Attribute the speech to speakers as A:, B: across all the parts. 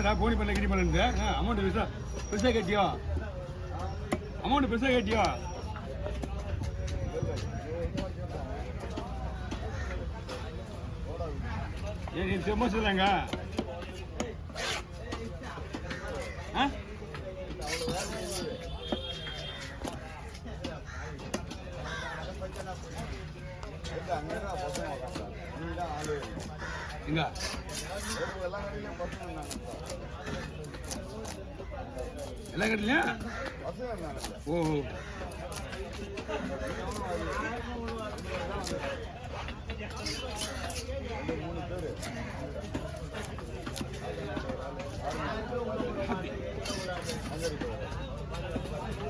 A: என்னடா போனி பண்ண கிரி பண்ணு அமௌண்ட் பெருசாக கேட்டியோ அமௌண்ட் பெருசாக கேட்டியோ ஏன் நீ செம்ம சொல்லுங்க ஆ எங்க எல்லாம் கட்டலையா ஓ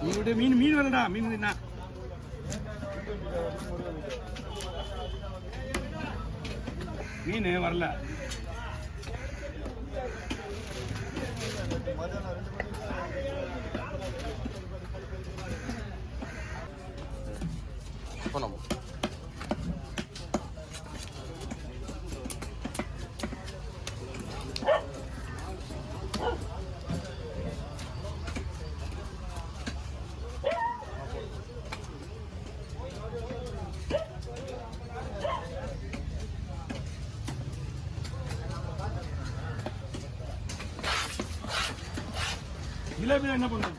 A: இவருடைய மீன் வரலடா மீன் என்ன மீன் வரல
B: போனோம்
A: ஜிலேபிலாம் என்ன பண்ணும்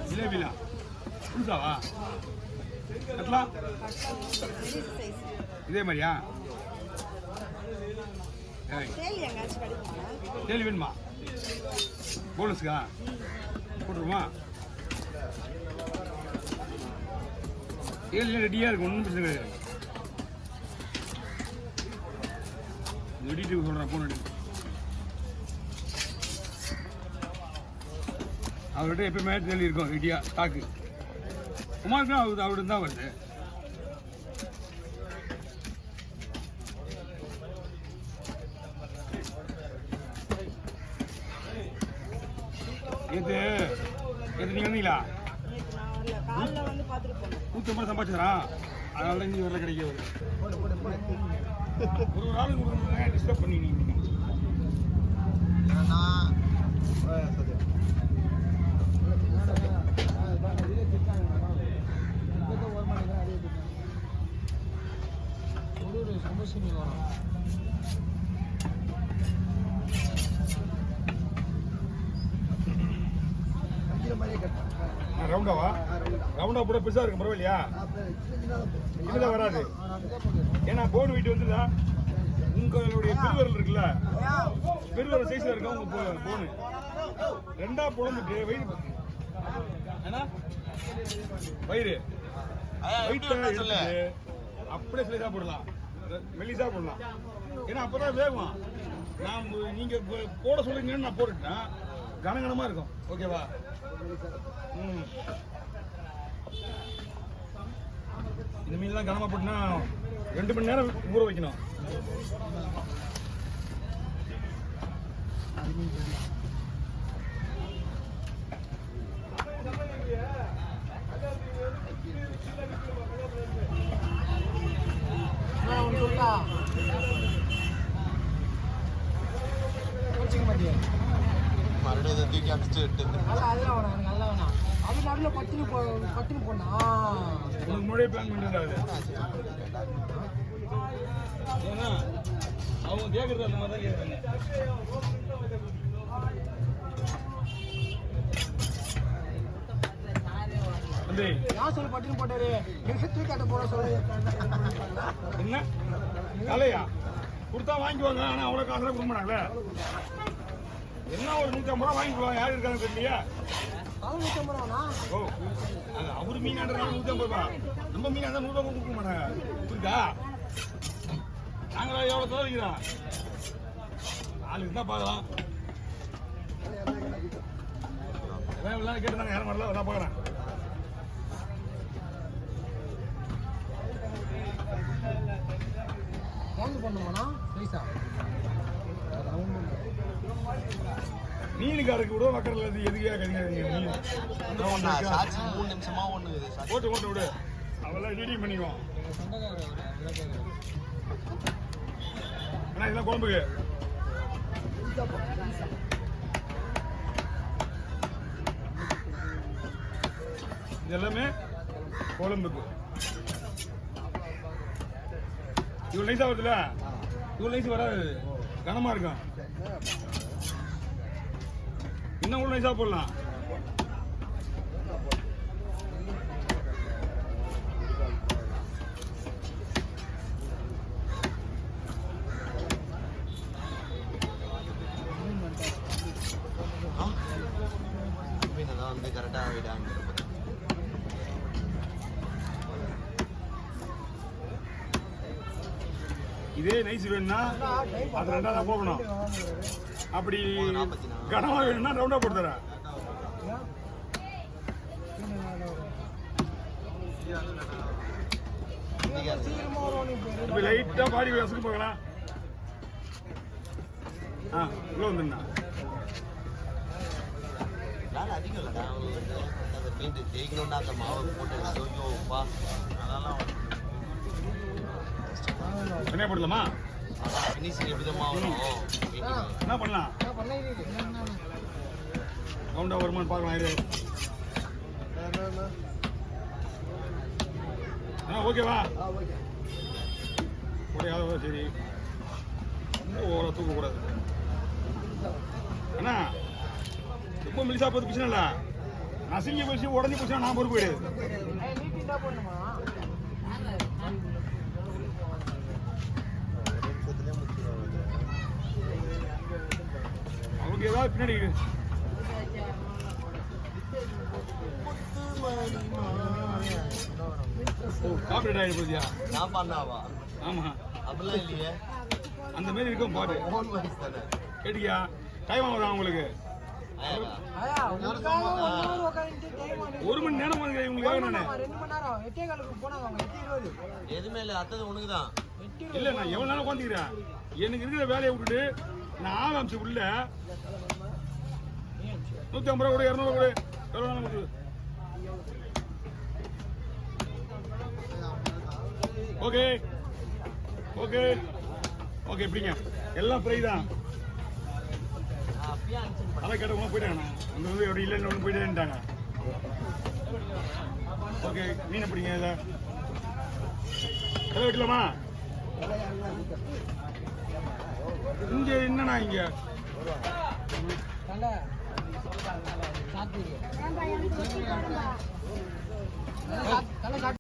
A: ஜிலேபிலாம் புதுசாவா கட்டலாம் இதே மாதிரியா கேள்வி வேணுமா போனஸுக்கா போட்டுருமா ஏழு ரெடியாக இருக்கும் ஒன்றும் பிரச்சனை கிடையாது வெடிட்டு சொல்கிறேன் போன் அடி அவர்கிட்ட எப்பயுமே தெளி இருக்கும் ரெடியாக ஸ்டாக்கு உமாருக்கு அவர்கிட்ட தான் வருது இது நீங்கள் வந்தீங்களா 150 சம்பாதிச்சுறான் அதனால தான் இங்கே வரல கிடைக்க ஒரு நாள் டிஸ்டர்ப் பண்ணி நீங்கள் ரவுண்டாவா ரவுண்டா கூட பெருசா இருக்கும் பரவாயில்லையா இதுதான் வராது ஏன்னா போன் வீட்டு வந்துதா உங்களுடைய பெருவரல் இருக்குல்ல பெருவரல் சைஸ்ல இருக்கா உங்க போனு ரெண்டா புலந்துட்டு வயிறு வயிறு வயிற்று அப்படியே சிலைசா போடலாம் மெல்லிசா போடலாம் ஏன்னா அப்பதான் வேகும் நான் நீங்க போட சொல்லுங்கன்னு நான் போட்டுட்டேன் கனகனமா இருக்கும் ஓகேவா இந்த மீன்லாம் கனமா போட்டுனா 2 மணி நேரம் ஊற வைக்கணும்
B: மறுபடியும் தூக்கி அடிச்சுட்டு
C: அது நடுவில் பட்டுன்னு போனா
A: உங்களுக்கு முன்னாடியே பிளான் பண்ணிருந்தாரு ஏன்னா அவங்க கேட்கறது அந்த மாதிரி தான் கேட்குறாங்க
C: யார் சொல்லி பட்டுன்னு போட்டாரு தூக்காட்ட போட சொல்ல
A: என்ன கலையா கொடுத்தா வாங்கிக்குவாங்க ஆனால் அவ்வளோ காசு கொடுக்க மாட்டாங்களே என்ன ஒரு 150 ரூபா வாங்கிக்குவாங்க யார் இருக்காங்க தெரியலையா ஓ அவரு மீனாடுறது 150 ரூபா நம்ம மீனா தான் 100 ரூபா கொடுக்க மாட்டாங்க புரியுதா நாங்களா எவ்வளோ தான் வைக்கிறோம் ஆளுக்கு தான் பார்க்கலாம் எல்லாம் கேட்டுதாங்க யாரும் வரல நான் பார்க்குறேன்
C: பண்ணுவோம்னா பைசா
A: மீனுக்காரருக்கு விட மக்கள் எதுக்கே கிடையாது
B: சாட்சி 3 நிமிஷமா ஒண்ணு
A: ஓட்டு விடு அவெல்லாம் ரெடி பண்ணிக்குவோம் அண்ணா இதெல்லாம் குழம்புக்கு இது எல்லாமே குழம்புக்கு. இவ்வளோ நைஸாக வருதுல்ல, இவ்வளோ நைஸ் வராது, கனமாக இருக்கும். இன்னும் கூட நைஸாக போடலாம்.
B: மீனதான் வந்து கரெக்டாக விடாங்க.
A: இதே நைஸ் வேணும்னா அது ரெண்டாவது போகணும். அப்படி கனமாக வேணும்னா ரவுண்டாக போட்டு தரேன். இப்போ லைட்டாக பாடி வசதி போகலாம். ஆ உள்ள வந்துண்ணா
B: வேலை அதிகம் இல்லைடா. அவங்க வந்து அந்த பெயிண்ட் தேய்க்கணும்னா அந்த மாவை போட்டு சோயோப்பா அதெல்லாம்
A: என்ன போடலாமா?
B: அதான் ஃபினிஷிங் எப்படி தான் மாவணும்
A: என்ன பண்ணலாம்? ரவுண்டாக வருமானு பார்க்கலாம். இது ஓகேவா? ஓகே சரி. ஓவரா தூக்கக்கூடாது அண்ணா. ரொம்ப மெலிசா பார்த்து பிரச்சனை இல்லை. நசுங்கி போச்சு உடஞ்சி போச்சுன்னா நான் பொறுப்பு கிடையாது. அவங்க ஏதாவது பின்னாடி காப்பரேட் ஆகிடு போதியா?
B: நான் பண்ணாவா?
A: ஆமா
B: அப்படிலாம் இல்லையே.
A: அந்த மாதிரி இருக்கும் பாட்டு.
B: ஓன் வாய்ஸ் தானே.
A: கேட்டியா? டைம் ஆகுதா உங்களுக்கு? ஒரு மணி நேரம் இவங்களுக்காக நானு
B: எதுவுமே இல்லை. அத்தது உனக்கு தான்.
A: இல்லை, நான் எவ்வளோ நேரம் உட்காந்துக்கிறேன். எனக்கு இருக்கிற வேலையை விட்டுட்டு நான் ஆரம்பிச்சு உள்ள 150 ரூபா கூட 200 கூட எவ்வளோ நேரம் கொடுக்குது? Okay okay okay. எப்படிங்க எல்லாம் ஃப்ரை தான். அதான் கேட்டவங்க போயிட்டாங்கண்ணா. அந்த வந்து எப்படி இல்லைன்னு ஒன்று போயிட்டேன்ட்டாங்க. ஓகே மீன் எப்படிங்க இதை எதை வைக்கலாமா? இங்கே என்னண்ணா இங்கே